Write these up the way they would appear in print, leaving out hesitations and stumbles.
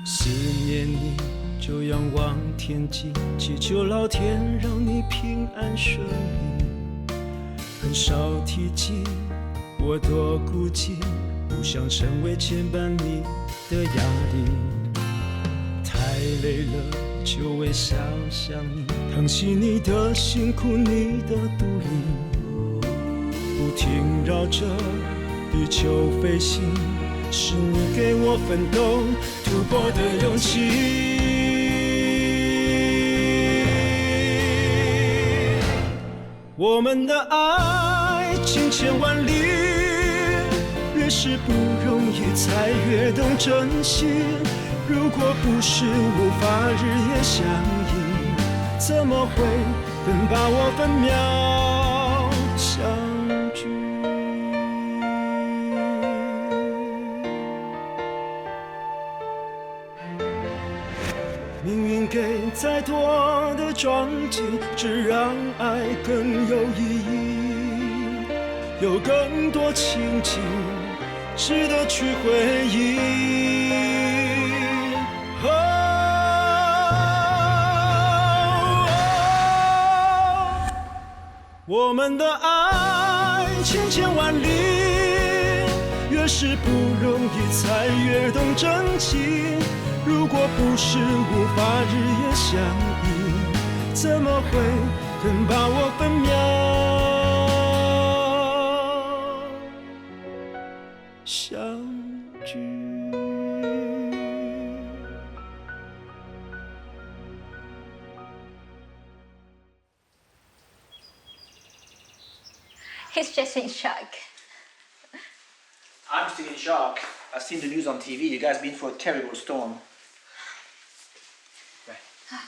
思念你就仰望天际，祈求老天让你平安顺利。很少提及我多孤寂，不想成为牵绊你的压力。太累了就微笑想你，疼惜你的辛苦，你的独立，不停绕着地球飞行，是你给我奋斗突破的勇气。我们的爱千千万里，越是不容易才越懂珍惜。如果不是无法日夜相依，怎么会更把握分秒相聚？命运给再多的撞击，只让爱更有意义，有更多情景值得去回忆。我们的爱千千万里，越是不容易才越懂珍惜。如果不是无法日夜相依，怎么会更把握分秒相聚？He's just in shock. I'm still in shock. I've seen the news on TV. You guys been through a terrible storm. Right. Hi.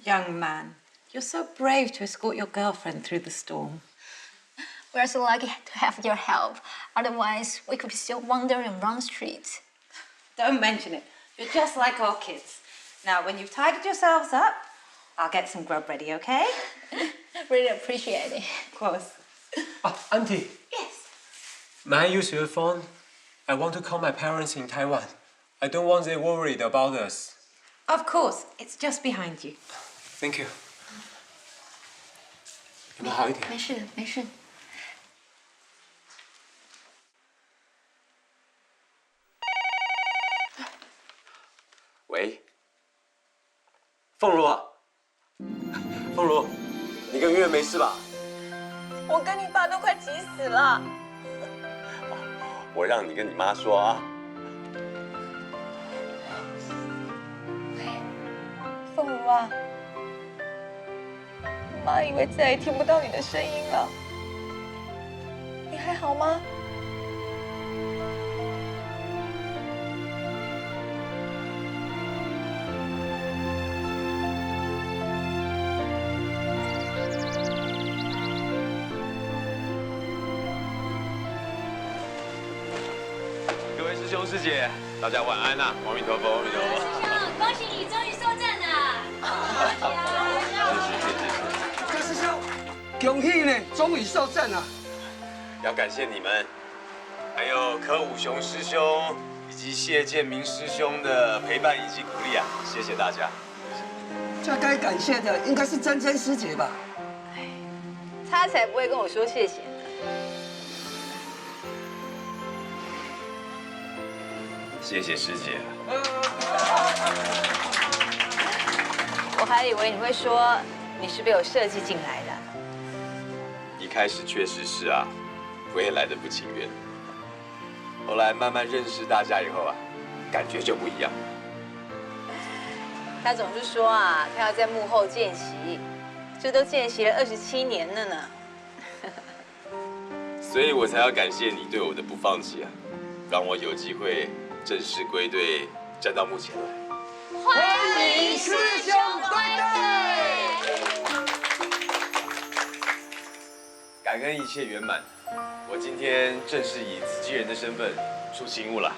Young man, you're so brave to escort your girlfriend through the storm. We're so lucky to have your help. Otherwise, we could still wander around the streets. Don't mention it. You're just like our kids. Now, when you've tidied yourselves up, I'll get some grub ready, okay? Really appreciate it. Of course. Auntie. Yes. May I use your phone? I want to call my parents in Taiwan. I don't want them worried about us. Of course. It's just behind you. Thank you. 有没有好一点？没事，没事。喂，凤如啊，凤如，你跟月没事吧？我跟你爸都快急死了。我让你跟你妈说啊。凤如啊，妈以为再也听不到你的声音了。你还好吗？各位师兄师姐，大家晚安呐！阿弥陀佛，阿弥陀佛。师兄，恭喜你终于受证了！柯师兄，恭喜呢，终于受证了。要感谢你们，还有柯武雄师兄以及谢建明师兄的陪伴以及鼓励啊！谢谢大家。这该感谢的应该是珍珍师姐吧？他才不会跟我说谢谢呢。谢谢师姐。我还以为你会说你是被我设计进来的。一开始确实是啊，我也来得不情愿。后来慢慢认识大家以后啊，感觉就不一样。他总是说啊，他要在幕后见习，这都见习了27年了呢。所以我才要感谢你对我的不放弃啊，让我有机会正式归队，站到幕前来。欢迎师兄归队！感恩一切圆满，我今天正式以慈济人的身份出勤务了。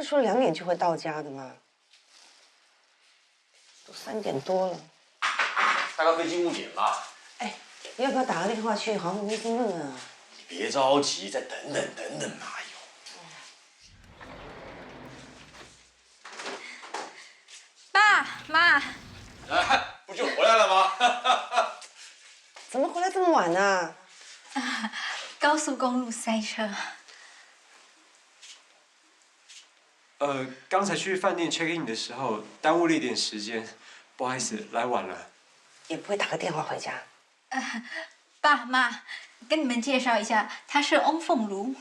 是说2点就会到家的吗？都3点多了。大概飞机误点吧。哎，你要不要打个电话去航空公司问问啊？你别着急，再等等嘛，哎呦。爸妈，哎，不就回来了吗？怎么回来这么晚呢？高速公路塞车。刚才去饭店 check in 的时候耽误了一点时间，不好意思，来晚了。也不会打个电话回家。爸妈，跟你们介绍一下，她是翁凤如。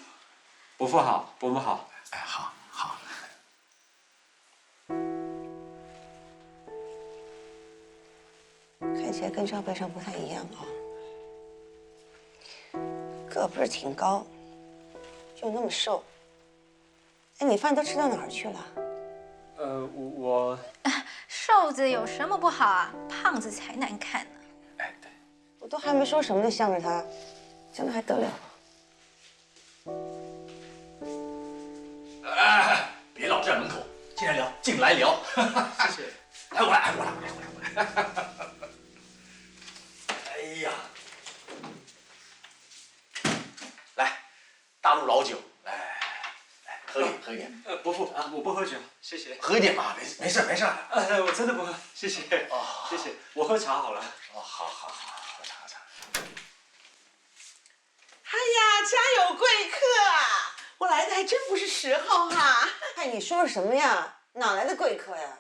伯父好，伯母好。哎，好。看起来跟照片上不太一样啊、个不是挺高，就那么瘦。哎，你饭都吃到哪儿去了？我瘦子有什么不好啊？胖子才难看呢。哎，对。我都还没说什么就向着他，这样还得了？哎，别老站门口，进来聊。谢谢。来，我来。哎呀，来，大陆老酒，来，喝一点。伯父，我不喝酒，谢谢。喝一点嘛，没事。我真的不喝，谢谢。谢谢，我喝茶好了。哦，好，喝茶。哎呀，家有贵客啊！我来的还真不是时候哈。哎，你说什么呀？哪来的贵客呀？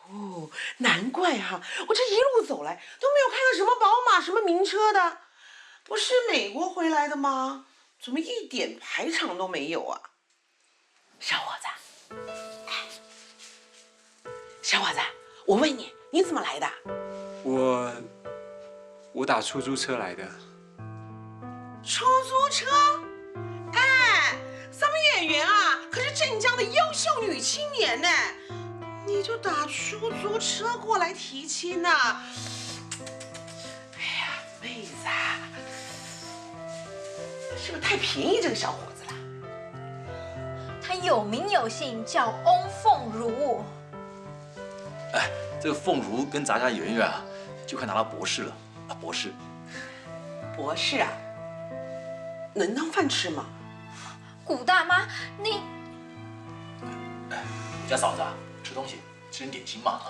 哦，难怪哈，我这一路走来都没有看到什么宝马、什么名车的，不是美国回来的吗？怎么一点排场都没有啊？小伙子，小伙子，我问你，你怎么来的？我打出租车来的。出租车？哎，咱们演员啊，可是镇江的优秀女青年呢。你就打出租车过来提亲呐？哎呀，妹子啊，是不是太便宜这个小伙子了？他有名有姓，叫翁凤如。哎，这个凤如跟咱家圆圆啊，就快拿到博士了啊，博士。博士啊，能当饭吃吗？古大妈，你我家嫂子啊，吃东西吃点点心嘛啊。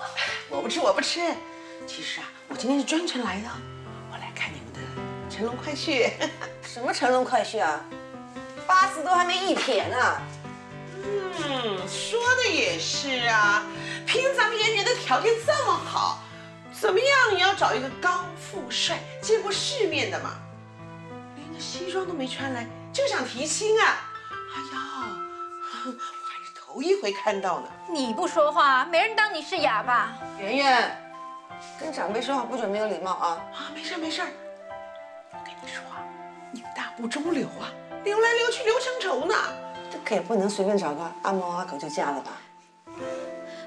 我不吃。其实啊，我今天是专程来的，我来看你们的乘龙快婿。什么乘龙快婿啊？8字都还没一撇呢。说的也是啊，凭咱们演员的条件这么好，怎么样也要找一个高富帅、见过世面的嘛。连个西装都没穿来，就想提亲啊？哎呀，我还是头一回看到呢。你不说话，没人当你是哑巴。圆圆，跟长辈说话不准没有礼貌啊！没事。我跟你说啊，你大不中留啊，留来留去留成仇呢。这可也不能随便找个阿猫阿狗就嫁了吧？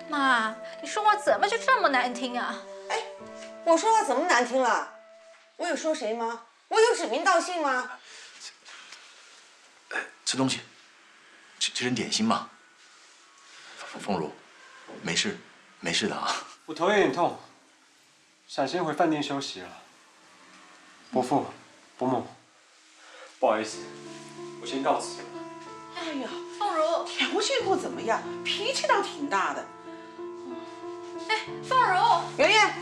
妈，你说话怎么就这么难听啊？哎，我说话怎么难听了？我有说谁吗？我有指名道姓吗？吃东西，吃点点心嘛。凤如，没事的啊。我头有点痛，想先回饭店休息了。伯父、伯母，不好意思，我先告辞了。哎呀，凤如，条件不怎么样，脾气倒挺大的。哎，凤如，圆圆，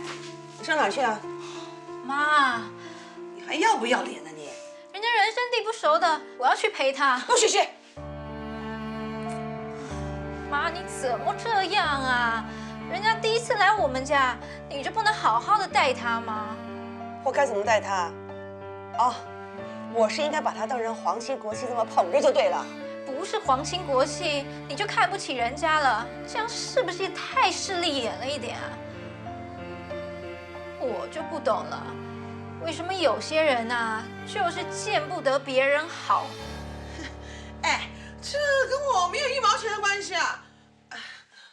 你上哪儿去啊？妈，你还要不要脸呢你？人家人生地不熟的，我要去陪他。不许去！妈，你怎么这样啊？人家第一次来我们家，你就不能好好的待他吗？我该怎么待他？哦，我是应该把他当成皇亲国戚这么捧着就对了。不是皇亲国戚，你就看不起人家了，这样是不是也太势利眼了一点啊？我就不懂了，为什么有些人啊，就是见不得别人好？哎，这跟我没有1毛钱的关系啊！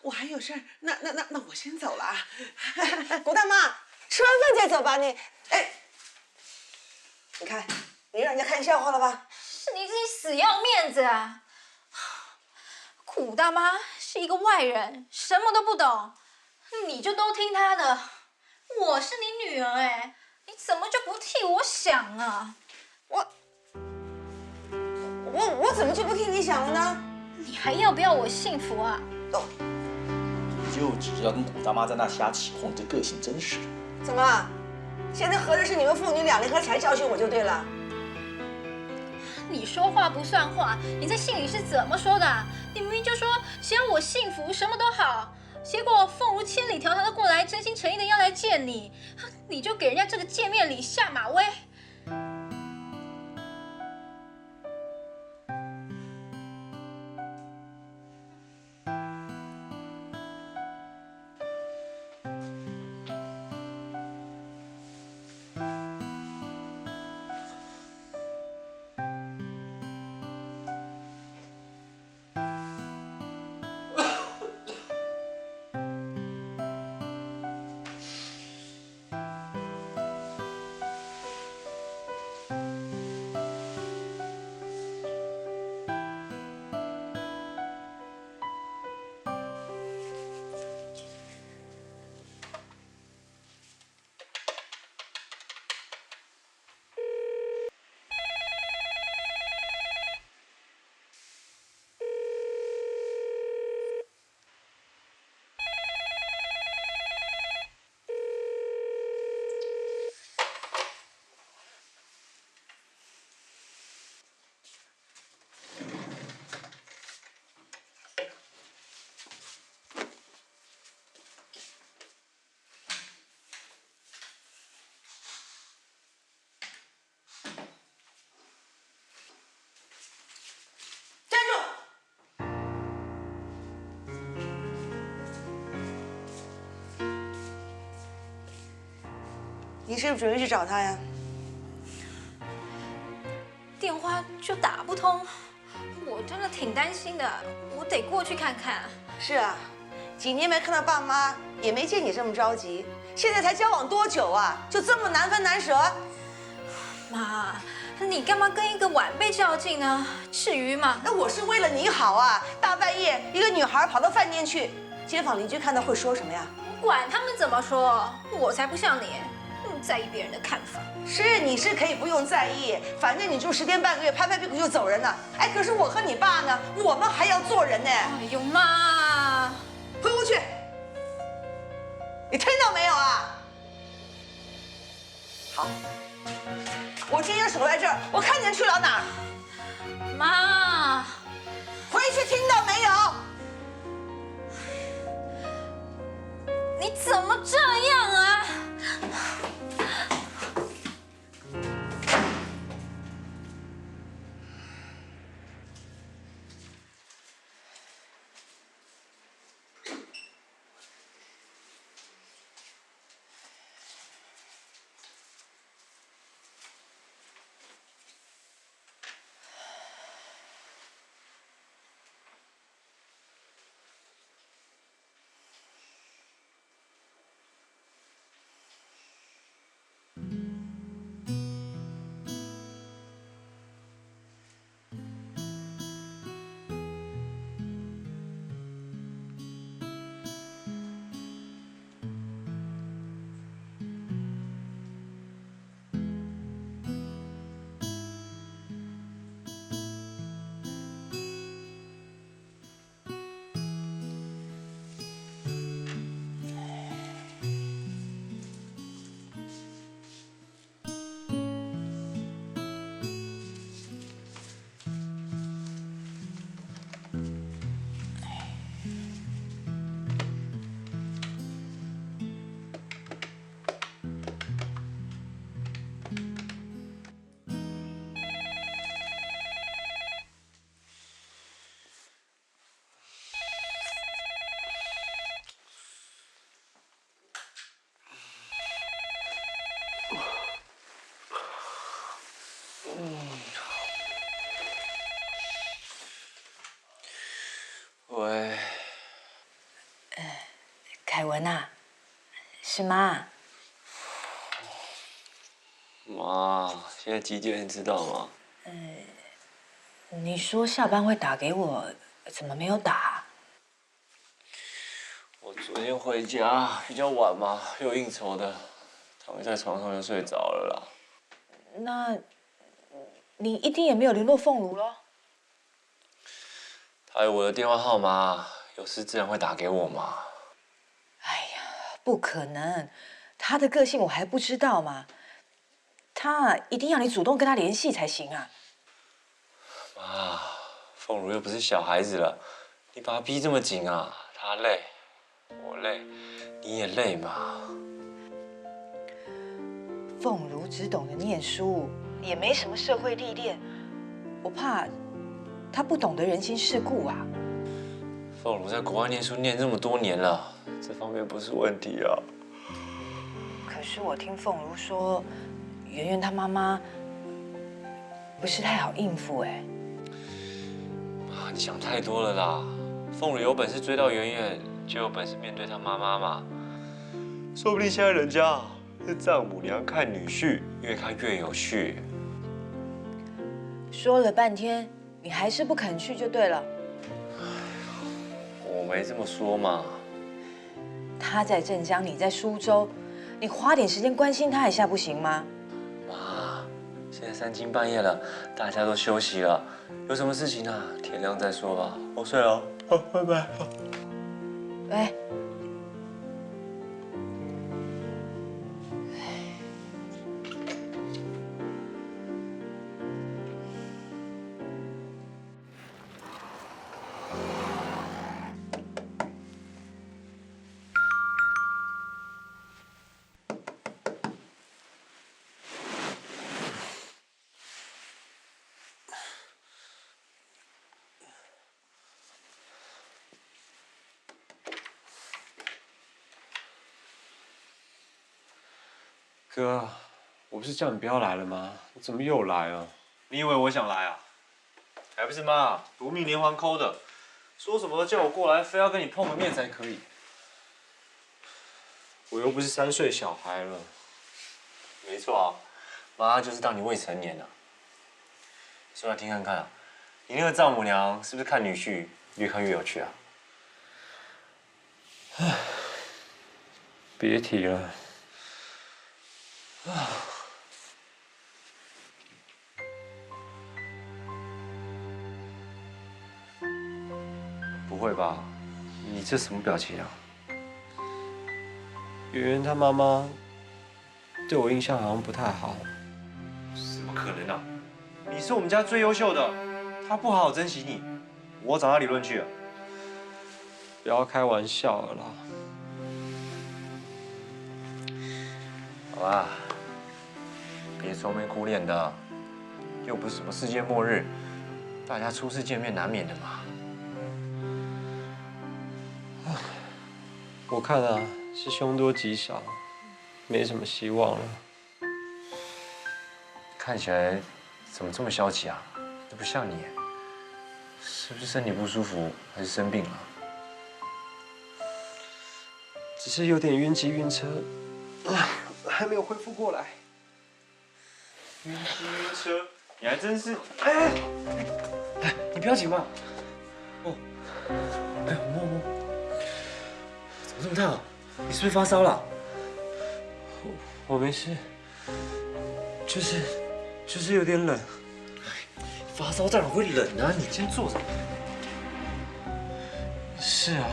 我还有事儿，那我先走了啊。古大妈，吃完饭再走吧你。哎，你看，你让人家看笑话了吧？是你自己死要面子啊！古大妈是一个外人，什么都不懂，你就都听他的。我是你女儿哎，你怎么就不替我想啊？我怎么就不替你想了呢？你还要不要我幸福啊？你就只知道跟古大妈在那瞎起哄，你这个性真是。怎么？现在合着是你们父女俩联合起来教训我就对了。你说话不算话，你在信里是怎么说的？你明明就说只要我幸福，什么都好。结果凤如千里迢迢的过来，真心诚意的要来见你，你就给人家这个见面礼下马威。你是不是准备去找他呀？电话就打不通，我真的挺担心的，我得过去看看。是啊，几年没看到爸妈，也没见你这么着急。现在才交往多久啊，就这么难分难舍？妈，你干嘛跟一个晚辈较劲呢？至于吗？那我是为了你好啊！大半夜一个女孩跑到饭店去，街坊邻居看到会说什么呀？我管他们怎么说，我才不像你，那么在意别人的看法。是，你是可以不用在意，反正你住10天半个月，拍拍屁股就走人了。哎，可是我和你爸呢，我们还要做人呢。哎呦妈！回屋去，你听到没有啊？好，我今天守在这儿，我看你去了哪儿。妈，回去，听到没有？你怎么这样啊？喂，凯文啊，是妈。妈，现在几点你知道吗？你说下班会打给我，怎么没有打？我昨天回家比较晚嘛，有应酬的，躺在床上就睡着了啦。那，你一定也没有联络凤如咯？他有我的电话号码，有事自然会打给我嘛。哎呀，不可能，他的个性我还不知道嘛。他一定要你主动跟他联系才行啊。妈，凤如又不是小孩子了，你把他逼这么紧啊，他累，我累，你也累嘛。凤如只懂得念书，也没什么社会历练，我怕她不懂得人情世故啊。凤如在国外念书念这么多年了，这方面不是问题啊。可是我听凤如说，圆圆她妈妈不是太好应付哎。妈，你想太多了啦。凤如有本事追到圆圆，就有本事面对她妈妈嘛。说不定现在人家是丈母娘看女婿，越看越有趣。说了半天，你还是不肯去就对了。我没这么说嘛。他在镇江，你在苏州，你花点时间关心他一下不行吗？妈，现在3更半夜了，大家都休息了，有什么事情啊？天亮再说吧。我睡了，好，拜拜。喂。哥，我不是叫你不要来了吗？你怎么又来啊？你以为我想来啊？还不是妈夺命连环扣的，说什么都叫我过来，非要跟你碰个面才可以。我又不是3岁小孩了。没错啊，妈就是当你未成年啊。说来听看看啊，你那个丈母娘是不是看女婿越看越有趣啊？唉，别提了。不会吧？你这什么表情啊？圆圆她妈妈对我印象好像不太好。怎么可能啊？你是我们家最优秀的，她不好好珍惜你，我找她理论去了。不要开玩笑了啦。好吧。别愁眉苦脸的，又不是什么世界末日，大家初次见面难免的嘛。我看啊，是凶多吉少，没什么希望了。看起来怎么这么消极啊？这不像你，是不是身体不舒服，还是生病了？只是有点晕机晕车，还没有恢复过来。晕机晕车，你还真是……哎，你不要紧嘛。哦，哎，我摸摸，怎么这么烫？你是不是发烧了？我没事，就是有点冷。发烧当然会冷啊，你先坐着。是啊，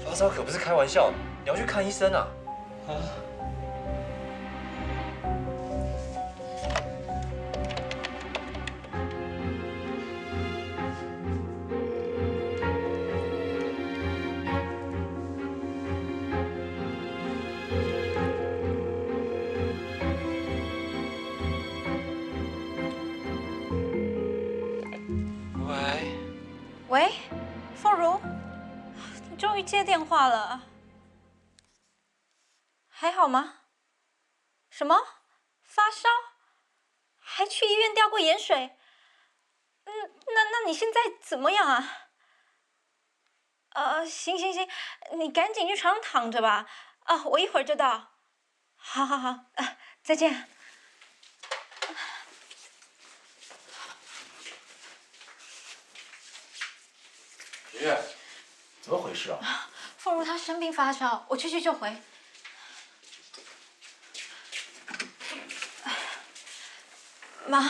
发烧可不是开玩笑，你要去看医生啊。啊。喂，凤如，你终于接电话了，还好吗？什么？发烧？还去医院吊过盐水？那你现在怎么样啊？行，你赶紧去床上躺着吧。啊，我一会儿就到。好，再见。圆圆，怎么回事啊？凤如她生病发烧，我去就回。妈，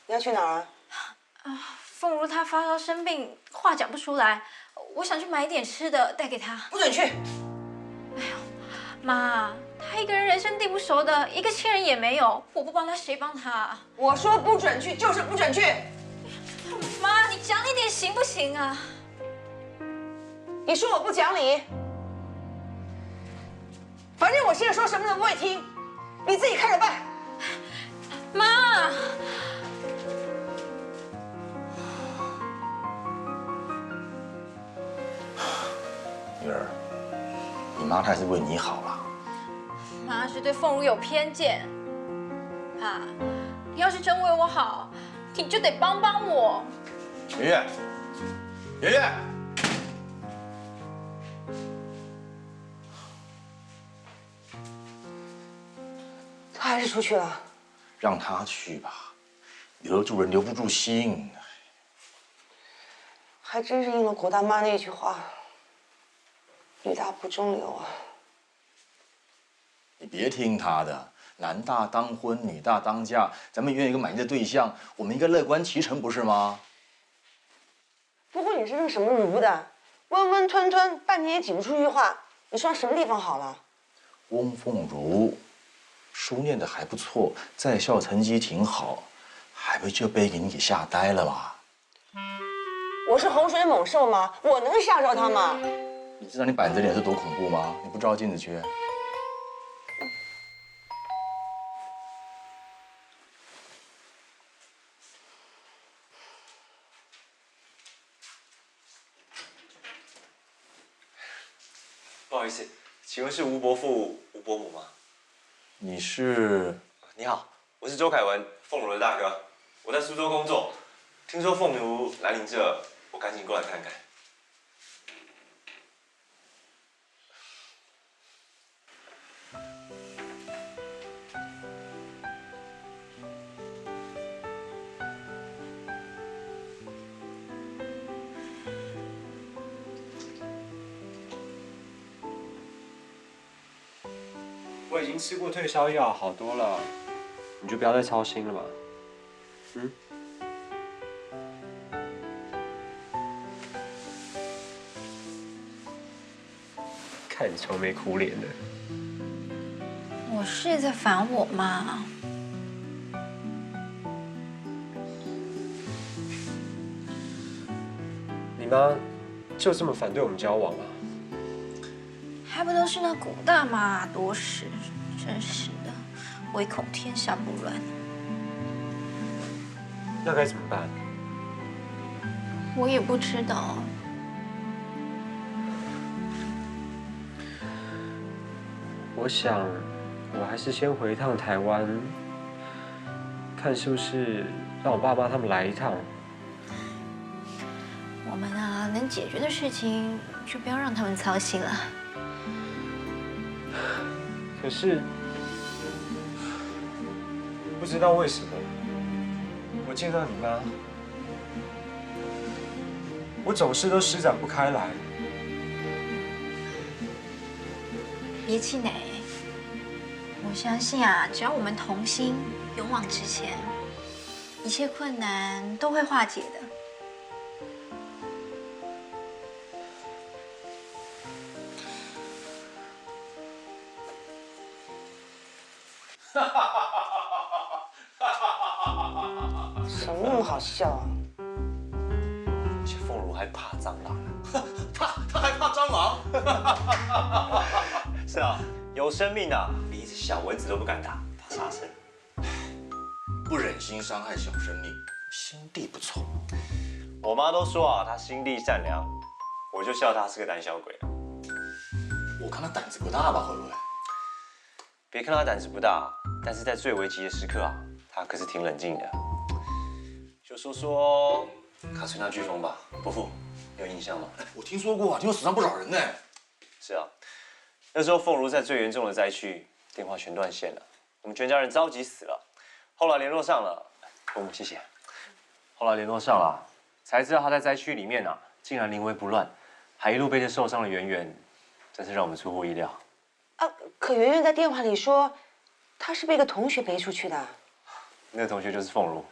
你要去哪儿啊？凤如她发烧生病，话讲不出来，我想去买一点吃的带给她。不准去！哎呦，妈，她一个人人生地不熟的，一个亲人也没有，我不帮她谁帮她？我说不准去，就是不准去。妈，你讲理点行不行啊？你说我不讲理，反正我现在说什么都不会听，你自己看着办。妈，女儿，你妈她还是为你好啦。妈是对凤如有偏见。爸，你要是真为我好，你就得帮帮我。圆圆，圆圆。他还是出去了。让他去吧，留得住人留不住心。还真是应了果大妈那句话，女大不中留啊。你别听他的，男大当婚，女大当嫁，咱们约一个满意的对象，我们应该乐观其成，不是吗？不过你是个什么儒的，温温吞吞，半天也挤不出句话。你说什么地方好了？翁凤如，书念得还不错，在校成绩挺好，还不就被你给吓呆了吗？我是洪水猛兽吗？我能吓着他吗？你知道你板着脸是多恐怖吗？你不照镜子去？不好意思，请问是吴伯父、吴伯母吗？你是？你好，我是周凯文，凤如的大哥，我在苏州工作，听说凤如来您这，我赶紧过来看看。我已经吃过退烧药，好多了，你就不要再操心了嘛。嗯。看你愁眉苦脸的。我是在烦我妈。你妈就这么反对我们交往啊？还不都是那古大妈多事，真是的，唯恐天下不乱。那该怎么办？我也不知道。我想，我还是先回一趟台湾，看是不是让我爸妈他们来一趟。我们啊，能解决的事情就不要让他们操心了。可是，不知道为什么，我见到你妈，我总是都施展不开来。别气馁，我相信啊，只要我们同心，勇往直前，一切困难都会化解的。什么那么好笑啊？而且凤如还怕蟑螂啊！他还怕蟑螂？是啊，有生命啊，比一只小蚊子都不敢打，怕杀生。不忍心伤害小生命，心地不错。我妈都说啊，她心地善良，我就笑她是个胆小鬼。我看他胆子不大吧，会不会？别看她胆子不大，但是在最危急的时刻啊，她可是挺冷静的。就说卡翠娜飓风吧，伯父，你有印象吗？我听说过啊，听说死伤不少人呢。是啊，那时候凤如在最严重的灾区，电话全断线了，我们全家人着急死了。后来联络上了，伯母谢谢。后来联络上了，才知道她在灾区里面啊，竟然临危不乱，还一路背着受伤的圆圆，真是让我们出乎意料。啊，可圆圆在电话里说，她是被一个同学背出去的。那个同学就是凤如。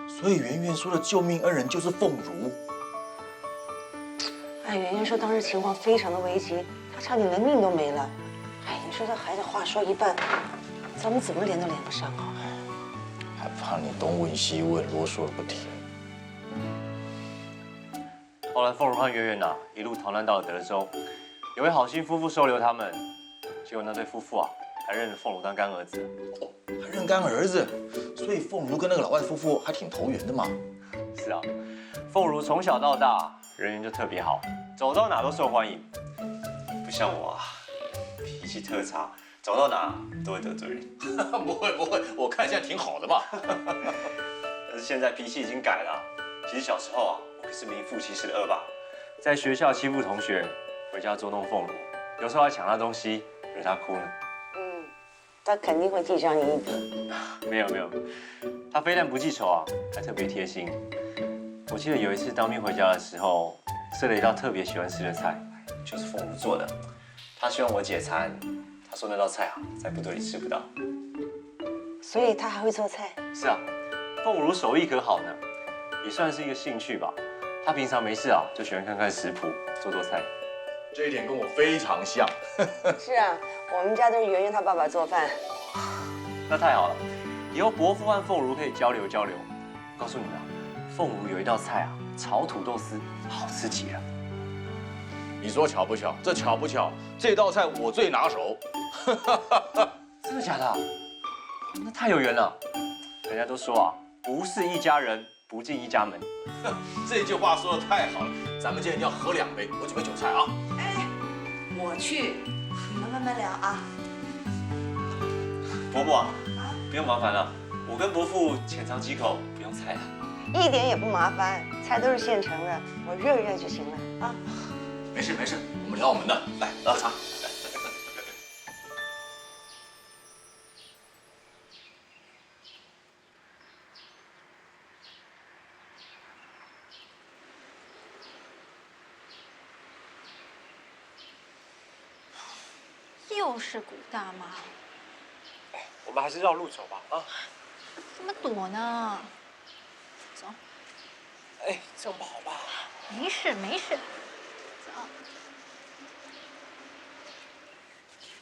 所以圆圆说的救命恩人就是凤如。哎，圆圆说当时情况非常的危急，她差点连命都没了。哎，你说这孩子话说一半，咱们怎么连都连不上啊？还怕你东问西问，啰嗦个不停。后来凤如和圆圆呐，一路逃难到了德州，有位好心夫妇收留他们，结果那对夫妇啊，还认了凤如当干儿子。还认干儿子，所以凤如跟那个老外夫妇还挺投缘的嘛。是啊，凤如从小到大人缘就特别好，走到哪都受欢迎，不像我啊，脾气特差，走到哪都会得罪人。不会不会，我看现在挺好的嘛。但是现在脾气已经改了。其实小时候啊，我可是名副其实的恶霸，在学校欺负同学，回家捉弄凤如，有时候还抢她东西，惹她哭呢。嗯，他肯定会记上你一笔。没有没有，他非但不记仇啊，还特别贴心。我记得有一次当兵回家的时候，设了一道特别喜欢吃的菜，就是凤如做的。他希望我解馋，他说那道菜啊，在部队里吃不到。所以他还会做菜。是啊，凤如手艺可好呢，也算是一个兴趣吧。他平常没事啊，就喜欢看看食谱，做做菜。这一点跟我非常像。是啊，我们家都是圆圆她爸爸做饭。那太好了，以后伯父和凤如可以交流交流。告诉你们啊，凤如有一道菜啊，炒土豆丝，好吃极了。你说巧不巧？这巧不巧？这道菜我最拿手。真的假的？那太有缘了。人家都说啊，不是一家人，不进一家门。这句话说的太好了，咱们今天要喝2杯，我准备酒菜啊。哎，我去，你们慢慢聊啊。伯伯啊，不用麻烦了，我跟伯父浅尝几口，不用菜了。一点也不麻烦，菜都是现成的，我热一热就行了啊。没事没事，我们聊我们的，来喝茶。又是古大妈，我们还是绕路走吧啊！怎么躲呢？走。哎，这样不好吧？没事没事，走。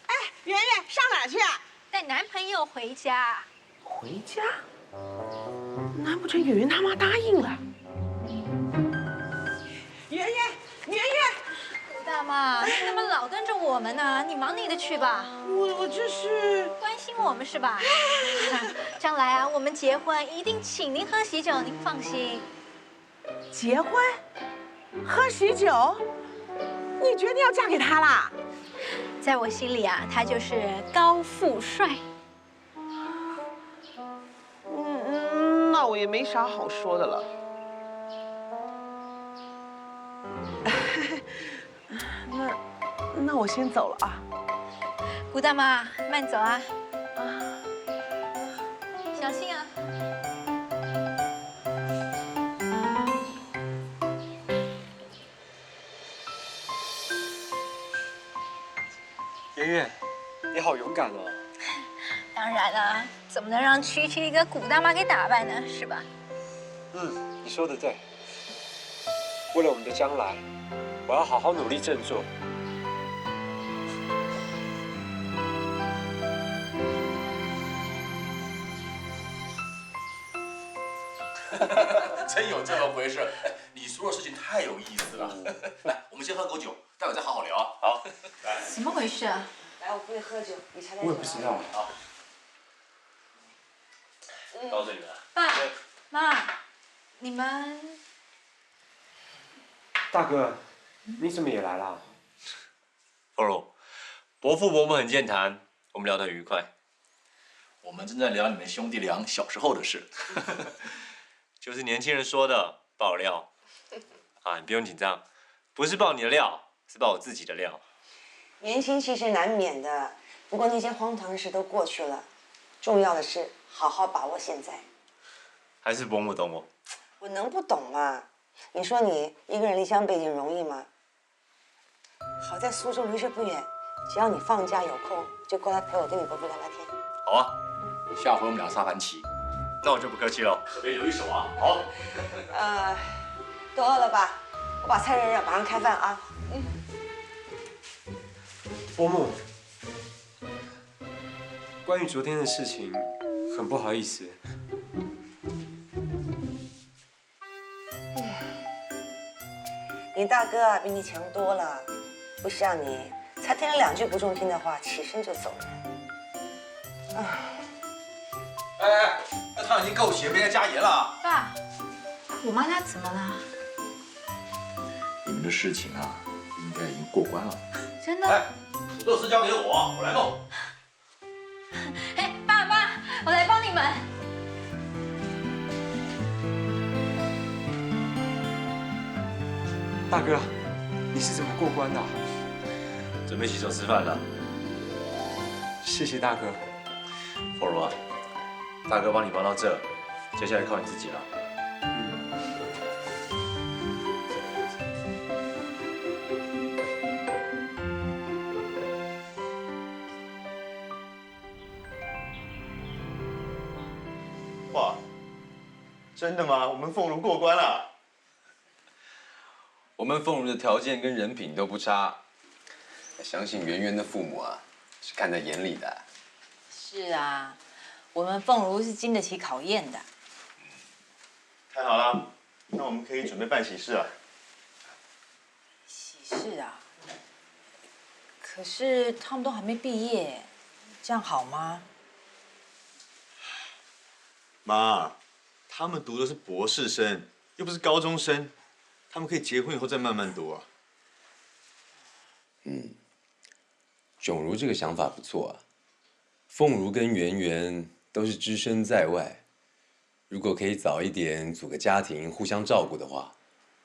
哎，圆圆上哪儿去啊？带男朋友回家。回家？难不成圆圆他妈答应了？圆圆，圆圆，古大妈，你怎么老跟着我们呢？你忙你的去吧。我这是关心我们是吧？将来啊，我们结婚一定请您喝喜酒，您放心。结婚，喝喜酒？你决定要嫁给他啦？在我心里啊，他就是高富帅。那我也没啥好说的了。那我先走了啊。古大妈，慢走啊。小心啊。圆圆，你好勇敢哦。当然了，怎么能让区区一个古大妈给打败呢？是吧？嗯，你说的对。为了我们的将来，我要好好努力振作。真有这么回事？你说的事情太有意思了。来，我们先喝口酒，待会再好好聊啊。好，来。怎么回事啊？来，我不会喝酒，你才来。我也不知道啊。告诉你们，爸妈，你们大哥，你怎么也来啦？凤如，伯父伯母很健谈，我们聊得很愉快。我们正在聊你们兄弟俩小时候的事。就是年轻人说的爆料。啊，你不用紧张，不是爆你的料，是爆我自己的料。年轻气是难免的，不过那些荒唐的事都过去了，重要的是好好把握现在。还是伯母懂我。我能不懂吗？你说你一个人离乡背井容易吗？好在苏州离这不远，只要你放假有空，就过来陪我跟你伯父聊聊天。好啊，下回我们俩下盘棋。那我就不客气了，别留一手啊。好。都饿了吧？我把菜热热，马上开饭啊。伯母，关于昨天的事情，很不好意思。你大哥啊，比你强多了，不像你，才听了2句不中听的话，起身就走人。哎，那汤已经够洗了，别再加盐了。爸，我妈她怎么了？你们的事情啊，应该已经过关了。真的？哎，土豆丝交给我来弄。哎，爸妈，我来帮你们。大哥，你是怎么过关的？准备洗手吃饭了。谢谢大哥。凤如啊，大哥帮你忙到这，接下来靠你自己了。哇，真的吗？我们凤如过关了。我们凤如的条件跟人品都不差，相信圆圆的父母啊是看在眼里的。是啊，我们凤如是经得起考验的。太好了，那我们可以准备办喜事了。喜事啊？可是他们都还没毕业，这样好吗？妈，他们读的是博士生，又不是高中生，他们可以结婚以后再慢慢读啊。炯如这个想法不错啊。凤如跟圆圆都是只身在外，如果可以早一点组个家庭，互相照顾的话，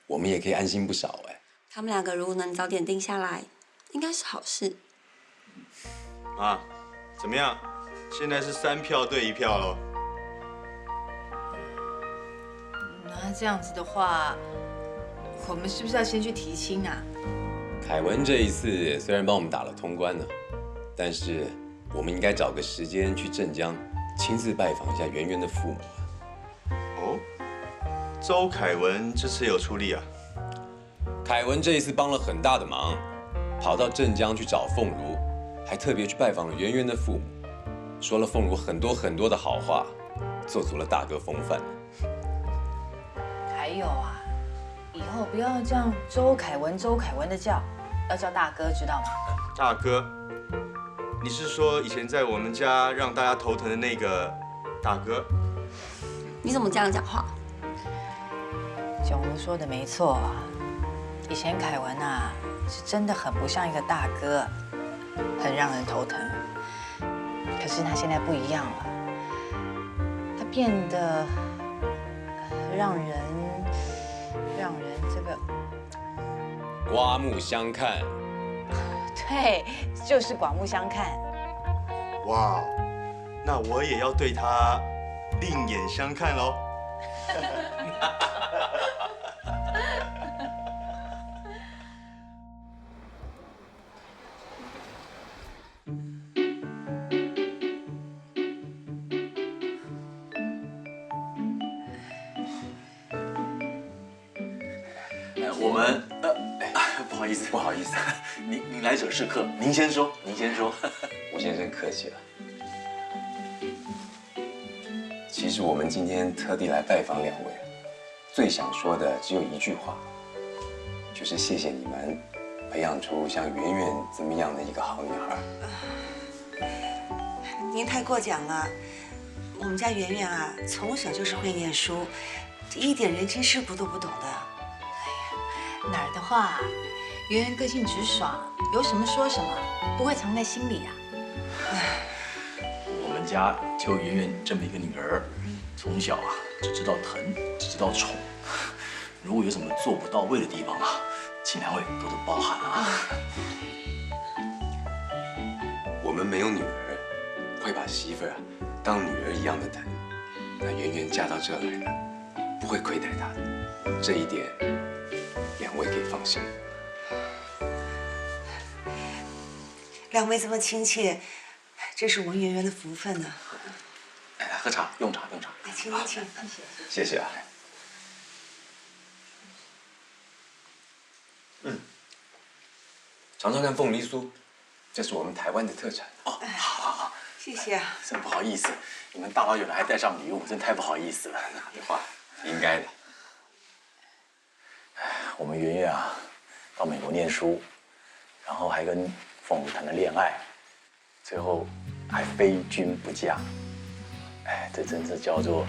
我们也可以安心不少哎。他们2个如果能早点定下来，应该是好事。妈，怎么样？现在是3票对1票喽。那这样子的话，我们是不是要先去提亲啊？凯文这一次虽然帮我们打了通关呢，但是我们应该找个时间去镇江，亲自拜访一下圆圆的父母啊。哦，周凯文这次有出力啊。凯文这一次帮了很大的忙，跑到镇江去找凤如，还特别去拜访了圆圆的父母，说了凤如很多很多的好话，做足了大哥风范。还有啊，以后不要这样周凯文的叫，要叫大哥，知道吗？大哥，你是说以前在我们家让大家头疼的那个大哥？你怎么这样讲话？炯如说的没错，以前凯文啊是真的很不像一个大哥，很让人头疼。可是他现在不一样了，他变得让人这个刮目相看。对，就是刮目相看。哇，那我也要对他另眼相看喽。我们不好意思，您来者是客，您先说。吴先生客气了。其实我们今天特地来拜访2位，最想说的只有一句话，就是谢谢你们培养出像圆圆这么样的一个好女孩。您太过奖了，我们家圆圆啊，从小就是会念书，一点人情世故都不懂的。哪儿的话，圆圆个性直爽，有什么说什么，不会藏在心里啊。我们家就有圆圆这么一个女儿，从小啊只知道疼，只知道宠。如果有什么做不到位的地方啊，请2位多多包涵啊。我们没有女儿，会把媳妇儿当女儿一样的疼。那圆圆嫁到这来了，不会亏待她的，这一点2位可以放心。两位这么亲切，这是我们圆圆的福分呢。来喝茶，用茶。来，请您请，谢谢啊。尝尝看凤梨酥，这是我们台湾的特产。哦，好，谢谢啊。真不好意思，你们大老远来还带上礼物，真太不好意思了。哇，应该的。我们圆圆啊，到美国念书，然后还跟凤如谈了恋爱，最后还非君不嫁。哎，这真是叫做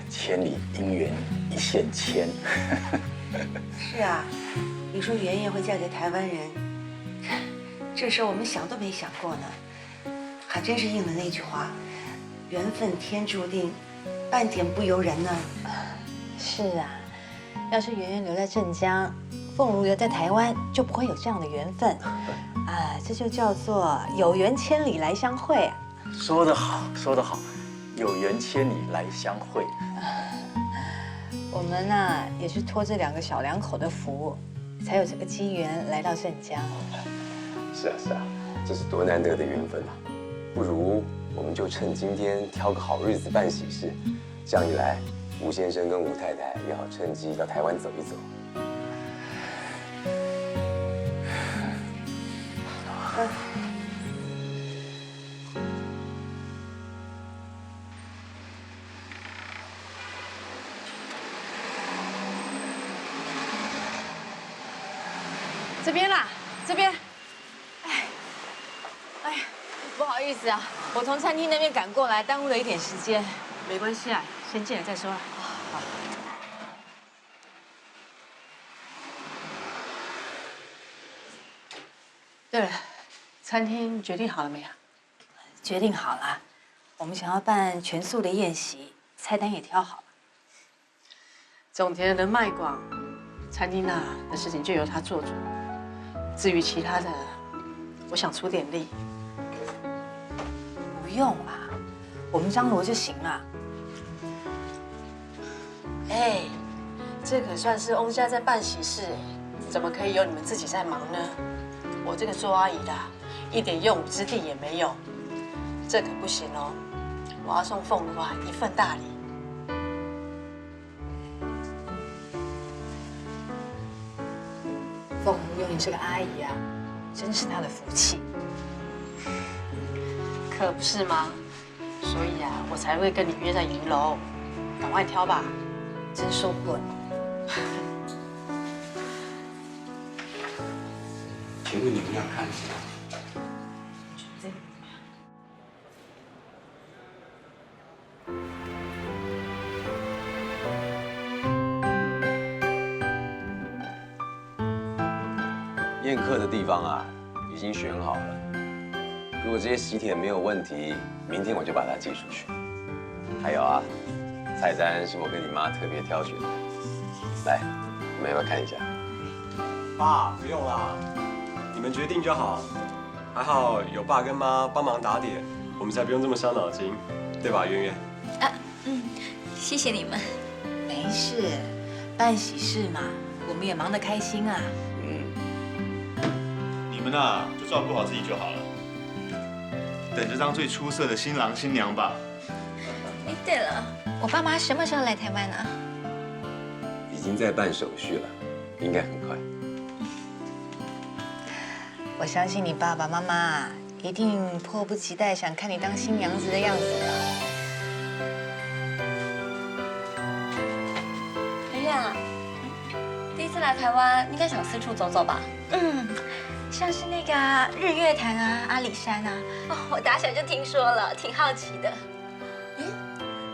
千里姻缘一线牵。是啊，你说圆圆会嫁给台湾人，这事儿我们想都没想过呢，还真是应了那句话，缘分天注定，半点不由人呢。是啊，要是圆圆留在镇江，凤如留在台湾，就不会有这样的缘分。啊，这就叫做有缘千里来相会啊。说得好，有缘千里来相会。我们呐，也是托这两个小两口的福，才有这个机缘来到镇江。是啊，这是多难得的缘分啊！不如我们就趁今天挑个好日子办喜事，这样一来，吴先生跟吴太太也好趁机到台湾走一走。这边啦，这边。哎呀，不好意思啊，我从餐厅那边赶过来，耽误了一点时间。没关系啊，先进来再说啦。好。对了，餐厅决定好了没啊？决定好了，我们想要办全素的宴席，菜单也挑好了。总田的人脉广，餐厅的事情就由他做主。至于其他的，我想出点力。不用啦，我们张罗就行了。哎，这可算是翁家在办喜事，怎么可以由你们自己在忙呢？我这个做阿姨的，一点用武之地也没有，这可不行哦！我要送凤如一份大礼。凤如有你这个阿姨啊，真是她的福气。可不是吗？所以啊，我才会跟你约在鱼楼。赶快挑吧，真说不过你。请问你们要看什么？这个。宴客的地方啊，已经选好了。如果这些喜帖没有问题，明天我就把它寄出去。还有啊，菜单是我跟你妈特别挑选的。来，你们要不要看一下？爸，不用啦，你们决定就好。还好有爸跟妈帮忙打点，我们才不用这么伤脑筋，对吧，圆圆？谢谢你们。没事，办喜事嘛，我们也忙得开心啊。你们啊，就照顾好自己就好了。等着当最出色的新郎新娘吧。哎，对了，我爸妈什么时候来台湾啊？已经在办手续了，应该很快。我相信你爸爸妈妈一定迫不及待想看你当新娘子的样子了。圆圆啊，第一次来台湾，应该想四处走走吧？像是那个日月潭啊、阿里山啊，我打小就听说了，挺好奇的。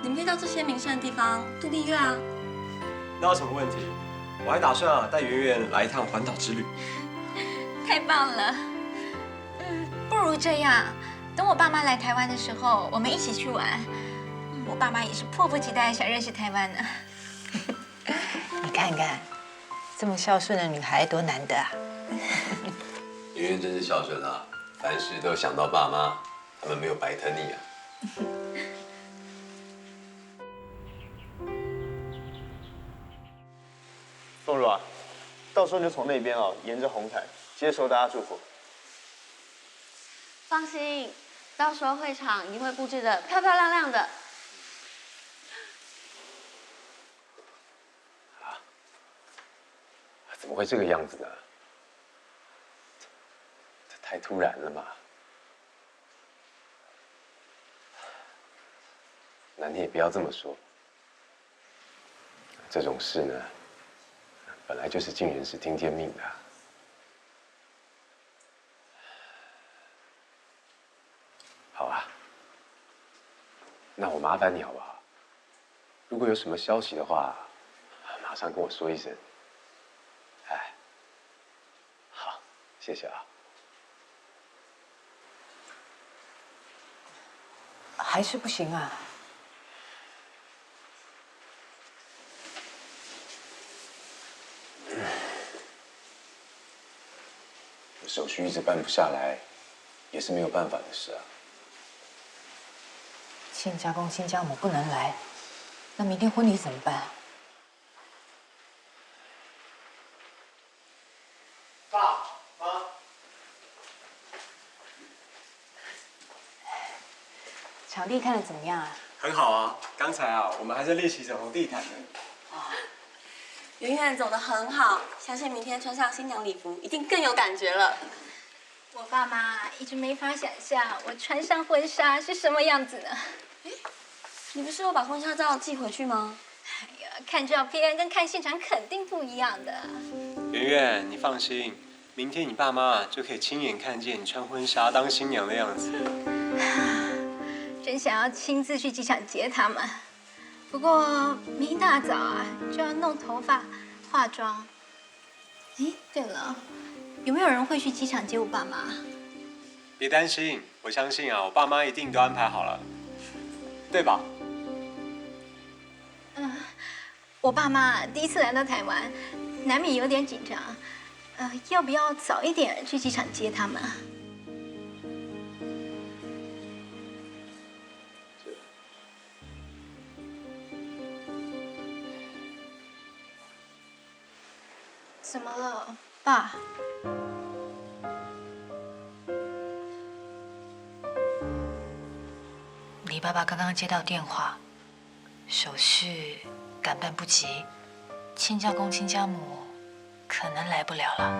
你们可以到这些名胜的地方度蜜月啊。那有什么问题？我还打算带圆圆来一趟环岛之旅。太棒了。不如这样，等我爸妈来台湾的时候，我们一起去玩。我爸妈也是迫不及待想认识台湾呢。你看看，这么孝顺的女孩多难得啊！圆圆真是孝顺啊，凡事都想到爸妈，他们没有白疼你啊。凤如啊，到时候就从那边沿着红毯接受大家祝福。放心，到时候会场一定会布置的漂漂亮亮的。怎么会这个样子呢？这太突然了嘛！那你也不要这么说。这种事呢，本来就是尽人事听天命的。好啊，那我麻烦你好不好？如果有什么消息的话，马上跟我说一声。哎，好，谢谢啊。还是不行啊？我手续一直办不下来，也是没有办法的事啊。亲家公、亲家母不能来，那明天婚礼怎么办？爸妈，场地看得怎么样啊？很好啊！刚才啊，我们还在练习整红地毯呢。圆圆走得很好，相信明天穿上新娘礼服，一定更有感觉了。我爸妈一直没法想象我穿上婚纱是什么样子呢。你不是有把婚纱照寄回去吗？哎呀，看照片跟看现场肯定不一样的。圆圆，你放心，明天你爸妈就可以亲眼看见你穿婚纱当新娘的样子。真想要亲自去机场接他们，不过明大早啊就要弄头发、化妆。哎，对了，有没有人会去机场接我爸妈？别担心，我相信啊，我爸妈一定都安排好了，对吧？我爸妈第一次来到台湾，难免有点紧张。要不要早一点去机场接他们啊？怎么了，爸？你爸爸刚刚接到电话，手续赶办不及，亲家公、亲家母可能来不了了。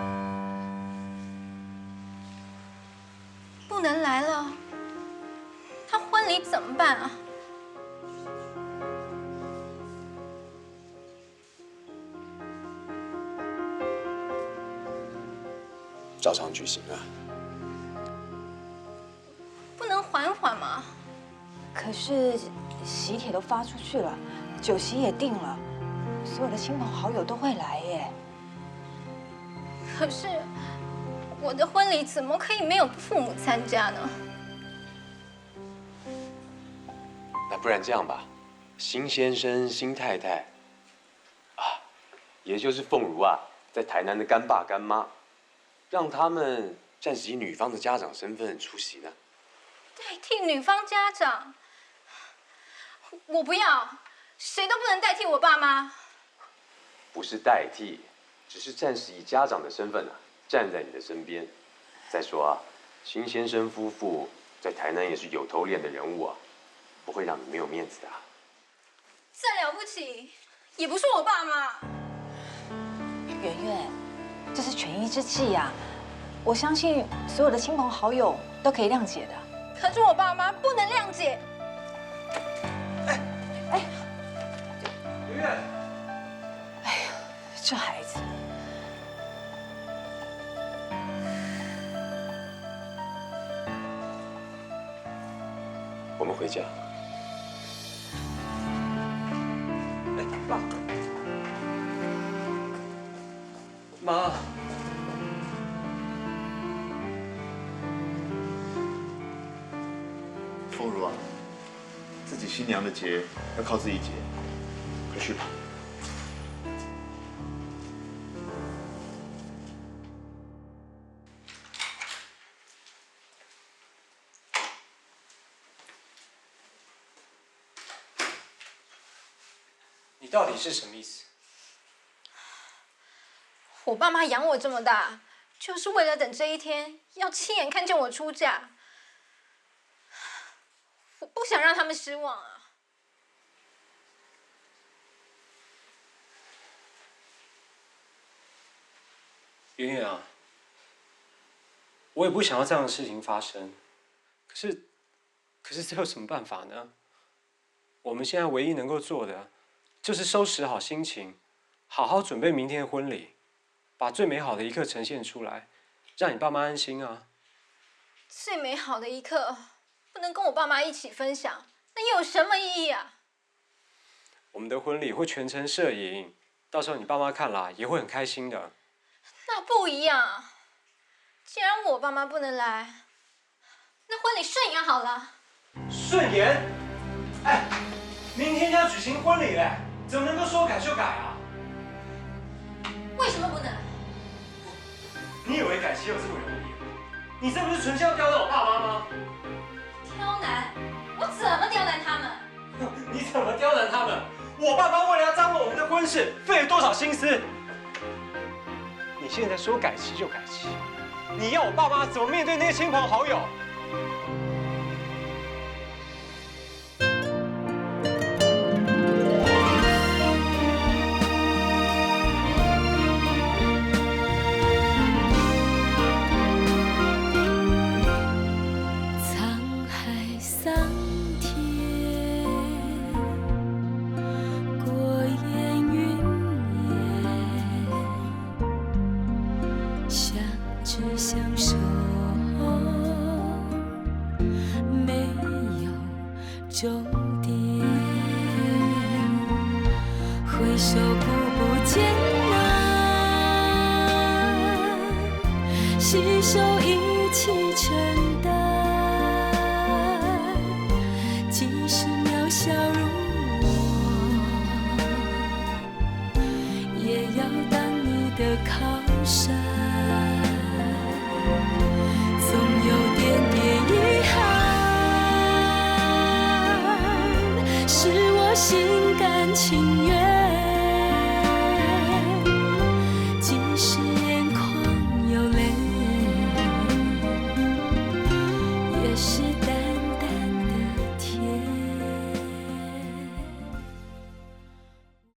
不能来了，他婚礼怎么办啊？照常举行啊。不能缓缓吗？可是喜帖都发出去了，酒席也定了，所有的亲朋好友都会来耶。可是我的婚礼怎么可以没有父母参加呢？那不然这样吧，新先生、新太太，也就是凤如啊，在台南的干爸干妈，让他们暂时以女方的家长身份出席呢。代替女方家长？我不要，谁都不能代替我爸妈。不是代替，只是暂时以家长的身份啊，站在你的身边。再说啊，新先生夫妇在台南也是有头脸的人物啊，不会让你没有面子的。再了不起，也不是我爸妈。圆圆，这是权宜之计呀，我相信所有的亲朋好友都可以谅解的。可是我爸妈不能谅解。圆圆，哎呀，这孩子。我们回家。爸，妈，凤如啊，自己新娘的结要靠自己结，快去吧。你到底是什么意思？我爸妈养我这么大，就是为了等这一天，要亲眼看见我出嫁。我不想让他们失望啊。圆圆啊，我也不想要这样的事情发生，可是这有什么办法呢？我们现在唯一能够做的，就是收拾好心情，好好准备明天的婚礼，把最美好的一刻呈现出来，让你爸妈安心啊。最美好的一刻不能跟我爸妈一起分享，那有什么意义啊？我们的婚礼会全程摄影，到时候你爸妈看了也会很开心的。那不一样，既然我爸妈不能来，那婚礼顺延好了。顺延？哎，明天就要举行婚礼嘞，怎么能够说改就改啊？为什么不能？你以为改期有这么容易？你这不是纯粹要刁难我爸妈吗？刁难？我怎么刁难他们？你怎么刁难他们？我爸妈为了要张罗我们的婚事，费了多少心思？你现在说改期就改期，你要我爸妈怎么面对那些亲朋好友？沧海桑田，过眼云烟，相知相守，没有终点。回首不见岸，携手一起沉。